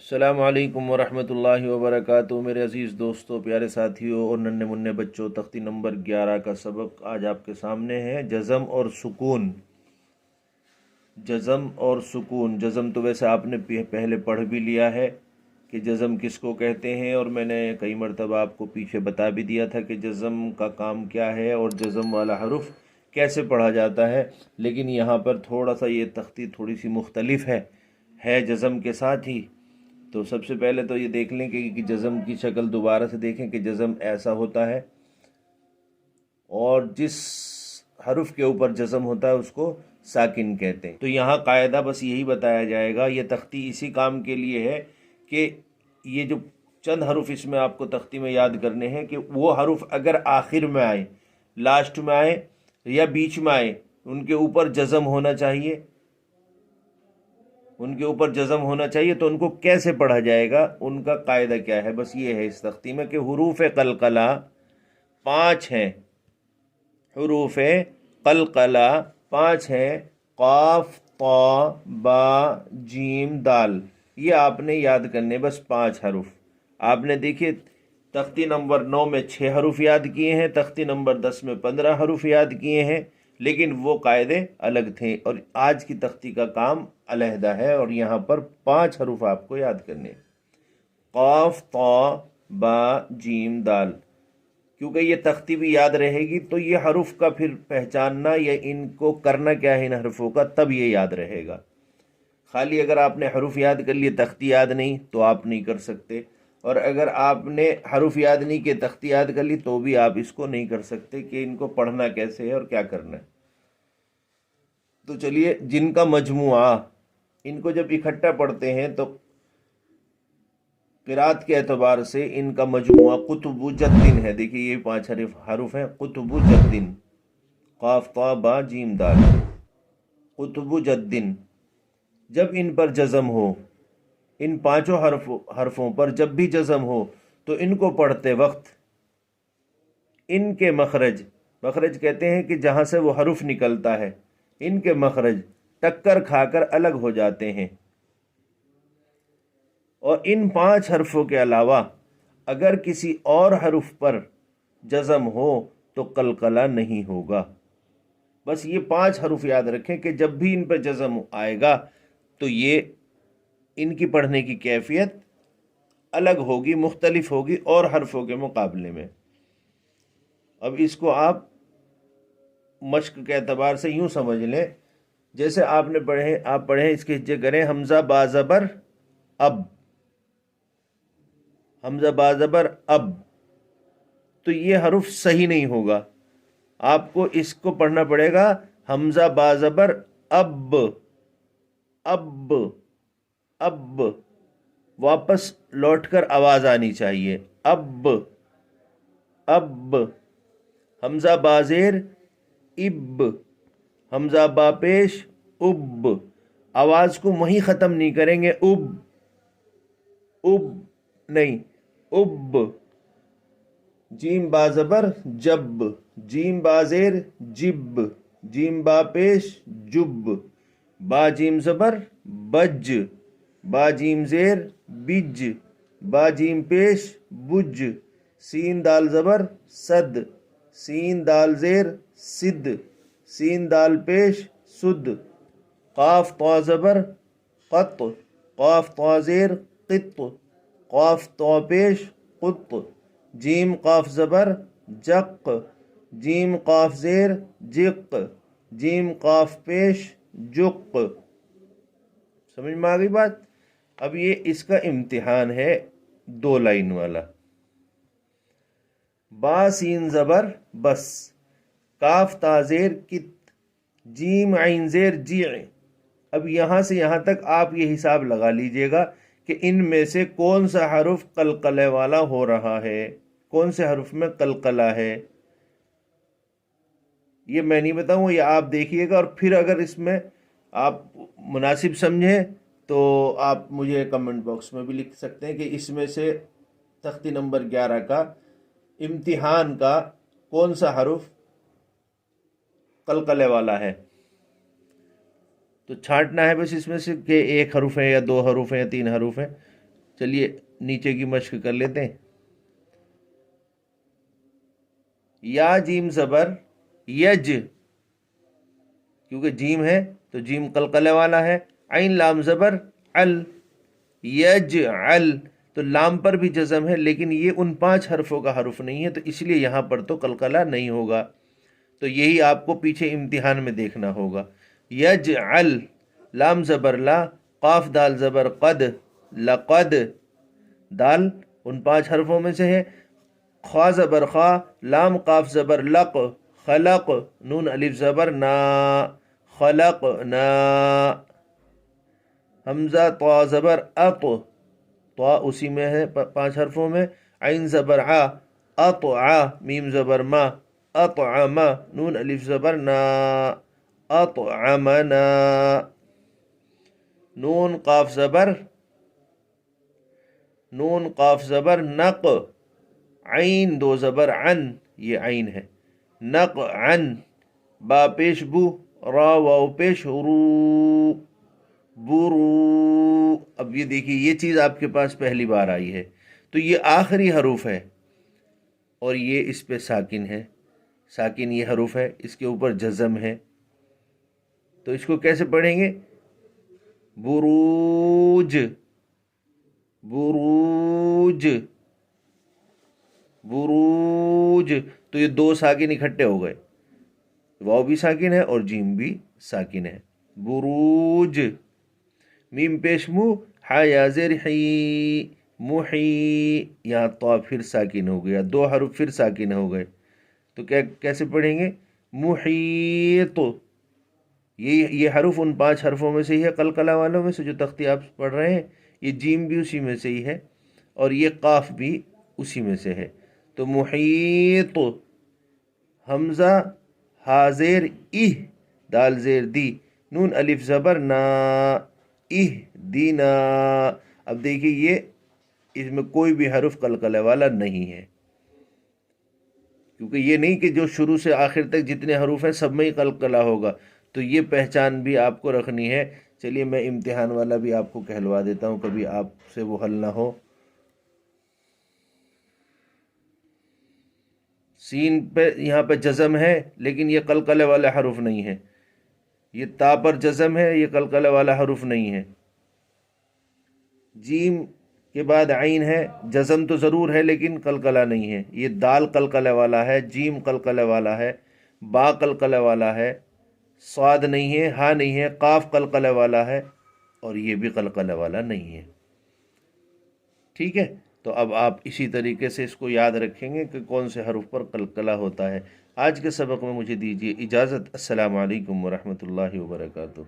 अस्सलामु अलैकुम वरहमतुल्लाहि वबरकातुहू। मेरे अज़ीज़ दोस्तों, प्यारे साथियों और नन्हे मुन्ने बच्चों, तख्ती नंबर 11 का सबक आज आपके सामने है। जज़म और सुकून। जज़म और सुकून। जज़म तो वैसे आपने पहले पढ़ भी लिया है कि जज़म किसको कहते हैं, और मैंने कई मरतबा आपको पीछे बता भी दिया था कि जज़म का काम क्या है और जज़म वाला हरूफ कैसे पढ़ा जाता है। लेकिन यहाँ पर थोड़ा सा ये तख्ती थोड़ी सी मुख्तलिफ है जज़म के साथ ही। तो सबसे पहले तो ये देख लें कि जज़म की शक्ल दोबारा से देखें कि जज़म ऐसा होता है, और जिस हरुफ के ऊपर जज़म होता है उसको साकिन कहते हैं। तो यहाँ कायदा बस यही बताया जाएगा। ये तख्ती इसी काम के लिए है कि ये जो चंद हरुफ इसमें आपको तख्ती में याद करने हैं कि वो हरुफ अगर आखिर में आए, लास्ट में आए या बीच में आए, उनके ऊपर जज़म होना चाहिए। उनके ऊपर जज़म होना चाहिए। तो उनको कैसे पढ़ा जाएगा, उनका कायदा क्या है, बस ये है इस तख्ती में कि हुरूफ कलकला 5 हैं। हुरूफ कलकला 5 हैं। क़ाफ ता बा जीम दाल, ये आपने याद करने, बस 5 हरुफ। आपने देखिए तख्ती नंबर 9 में 6 हरुफ याद किए हैं, तख्ती नंबर 10 में 15 हरुफ याद किए हैं, लेकिन वो कायदे अलग थे। और आज की तख्ती का काम अलहदा है, और यहाँ पर 5 हरुफ आपको याद करने। क़ाफ ता बा जीम दाल। क्योंकि ये तख्ती भी याद रहेगी तो ये हरुफ का फिर पहचानना या इनको करना क्या है इन हरुफों का, तब ये याद रहेगा। खाली अगर आपने हरुफ याद कर लिए, तख्ती याद नहीं, तो आप नहीं कर सकते। और अगर आपने हरुफ याद नहीं किए, तख्ती याद कर ली, तो भी आप इसको नहीं कर सकते कि इनको पढ़ना कैसे है और क्या करना है। तो चलिए, जिनका मजमुआ, इनको जब इकट्ठा पढ़ते हैं तो क़िरात के एतबार से इनका मजमुआ कुतुबु जद्दिन है। देखिए ये 5 हरुफ हैं, कुतुबु जद्दिन। क़ाफ ता बा जीम दाल, कुतुबु जद्दिन। जब इन पर जज़म हो, इन 5 हरफों पर जब भी जज़म हो, तो इनको पढ़ते वक्त इनके मखरज, मखरज कहते हैं कि जहाँ से वो हरुफ निकलता है, इनके मखरज टक्कर खाकर अलग हो जाते हैं। और इन 5 हरफों के अलावा अगर किसी और हरुफ पर जज़म हो तो कलकला नहीं होगा। बस ये 5 हरुफ याद रखें कि जब भी इन पर जज़म आएगा तो ये इनकी पढ़ने की कैफियत अलग होगी, मुख्तलिफ होगी और हरफों के मुकाबले में। अब इसको आप मश्क के एतबार से यूं समझ लें, जैसे आपने पढ़े, आप पढ़ें, इसके हिज्जे करें। हमजा बाज़बर अब, हमजा बाज़बर अब, तो ये हरुफ सही नहीं होगा। आपको इसको पढ़ना पड़ेगा हमजा बाज़बर अब, अब, अब। वापस लौटकर आवाज़ आनी चाहिए, अब, अब। हमजा बाज़ेर इब, हमजा बापेश उब। आवाज़ को वहीं ख़त्म नहीं करेंगे, उब, उब नहीं, उब। जीम बाज़बर जब, जीम बाज़ेर जिब, जीम बापेश जुब। बा जीम ज़बर बज, बा जीम ज़ेर बिज, बा जीम पेश बुज। सीन दाल ज़बर सद, सीन दाल ज़ेर सिद, सीन दाल पेश सुद। क़ाफ ता ज़बर क़त, क़ाफ ता ज़ेर क़ित, क़ाफ ता पेश क़ुत। जीम क़ाफ ज़बर जक़, जीम क़ाफ ज़ेर जिक़, जीम क़ाफ पेश जुक़। समझ में आ गई बात। अब ये इसका इम्तिहान है 2 लाइन वाला। बा सीन ज़बर बस, काफ ताज़ेर कित, जीम आइन ज़ेर जी। अब यहाँ से यहाँ तक आप ये हिसाब लगा लीजिएगा कि इनमें से कौन सा हरुफ कलकले वाला हो रहा है, कौन से हरुफ में कलकला है। ये मैं नहीं बताऊँ, ये आप देखिएगा। और फिर अगर इसमें आप मुनासिब समझें तो आप मुझे कमेंट बॉक्स में भी लिख सकते हैं कि इसमें से तख्ती नंबर 11 का इम्तिहान का कौन सा हरुफ कलकले वाला है। तो छांटना है बस इसमें से कि 1 हरुफ है या 2 हरुफ है या 3 हरुफ है। چلیے نیچے کی مشق کر لیتے ہیں. یا جیم زبر یج، کیونکہ جیم ہے تو جیم قلقلے والا ہے. عین لام زبر ال، یجعل، تو لام پر بھی جزم ہے لیکن یہ ان 5 حرفوں کا حرف نہیں ہے، تو اس لیے یہاں پر تو قلقلہ نہیں ہوگا. تو یہی آپ کو پیچھے امتحان میں دیکھنا ہوگا. یجعل، لام زبر لا، قاف دال زبر قد، لقد، دال ان 5 حرفوں میں سے ہے. خا زبر خا، لام قاف زبر لق، خلق، نون الف زبر نا، خلق نا. حمزہ طا زبر اط، طا اسی میں ہے 5 حرفوں میں. عین زبر ع، اطع، میم زبر ما، اطعم، نون الف زبر نا، اطعمنا. نون قاف زبر نق، عین 2 زبر عن، یہ عین ہے، نق عن. با پیش بو، را واو پیش رو، برو. اب یہ دیکھیے یہ چیز آپ کے پاس پہلی بار آئی ہے، تو یہ آخری حروف ہے اور یہ اس پہ ساکن ہے. ساکن یہ حروف ہے، اس کے اوپر جزم ہے، تو اس کو کیسے پڑھیں گے؟ بروج، بروج، بروج. تو یہ 2 ساکن اکٹھے ہو گئے، واو بھی ساکن ہے اور جیم بھی ساکن ہے. بروج. میم پیش مو، ہا یا زیر حی، محی، یہاں تو پھر ساکن ہو گیا، 2 حروف پھر ساکن ہو گئے، تو کیسے پڑھیں گے؟ محیط. یہ حروف ان 5 حرفوں میں سے ہی ہے، قلقلہ والوں میں سے جو تختی آپ پڑھ رہے ہیں. یہ جیم بھی اسی میں سے ہی ہے اور یہ قاف بھی اسی میں سے ہے. تو محیط. حمزہ ہا زیر اہ، دال زیر دی، نون الف زبر نا، اہ دینا. اب دیکھیے یہ اس میں کوئی بھی حرف قلقلے والا نہیں ہے، کیونکہ یہ نہیں کہ جو شروع سے آخر تک جتنے حروف ہیں سب میں ہی قلقلہ ہوگا، تو یہ پہچان بھی آپ کو رکھنی ہے. چلیے میں امتحان والا بھی آپ کو کہلوا دیتا ہوں، کبھی آپ سے وہ حل نہ ہو. سین پہ یہاں پہ جزم ہے لیکن یہ قلقلے والے حروف نہیں ہے. یہ تا پر جزم ہے، یہ قلقلے والا حروف نہیں ہے. جیم کے بعد عین ہے، جزم تو ضرور ہے لیکن قلقلہ نہیں ہے. یہ دال قلقلے والا ہے، جیم قلقلے والا ہے، با قلقلے والا ہے، صاد نہیں ہے، ہا نہیں ہے، قاف قلقلے والا ہے اور یہ بھی قلقلے والا نہیں ہے. ٹھیک ہے، تو اب آپ اسی طریقے سے اس کو یاد رکھیں گے کہ کون سے حروف پر قلقلہ ہوتا ہے. آج کے سبق میں مجھے دیجیے اجازت. السلام علیکم ورحمۃ اللہ وبرکاتہ.